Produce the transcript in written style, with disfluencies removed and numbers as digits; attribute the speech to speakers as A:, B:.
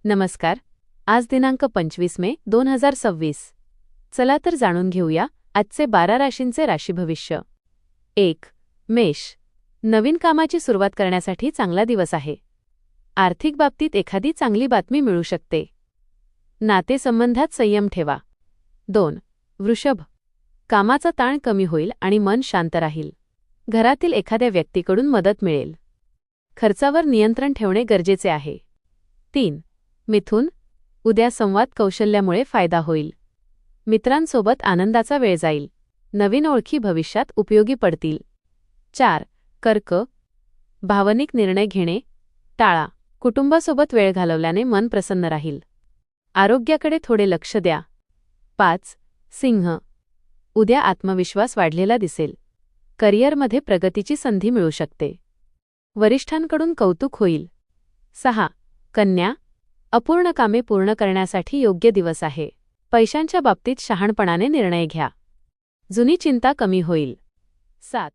A: नमस्कार. आज दिनांक 25 मे 2026. चला तर जाणून घेऊया आजचे 12 राशींचे राशीभविष्य. 1. मेष. नवीन कामाची सुरुवात करण्यासाठी चांगला दिवस आहे. आर्थिक बाबतीत एखादी चांगली बातमी मिळू शकते. नातेसंबंधात संयम ठेवा. 2. वृषभ. कामाचा ताण कमी होईल आणि मन शांत राहील. घरातील एखाद्या व्यक्तीकडून मदत मिळेल. खर्चावर नियंत्रण ठेवणे गरजेचे आहे. 3. मिथुन. उद्या संवाद कौशल्यामुळे फायदा होईल. मित्रांसोबत आनंदाचा वेळ जाईल. नवीन ओळखी भविष्यात उपयोगी पडतील. 4. कर्क. भावनिक निर्णय घेणे टाळा. कुटुंबासोबत वेळ घालवल्याने मन प्रसन्न राहील. आरोग्याकडे थोडे लक्ष द्या. 5. सिंह. उद्या आत्मविश्वास वाढलेला दिसेल. करिअरमध्ये प्रगतीची संधी मिळू शकते. वरिष्ठांकडून कौतुक होईल. 6. कन्या. अपूर्ण कामे पूर्ण करण्यासाठी योग्य दिवस आहे. पैशांच्या बाबतीत शहाणपणाने निर्णय घ्या. जुनी चिंता कमी होईल. 7.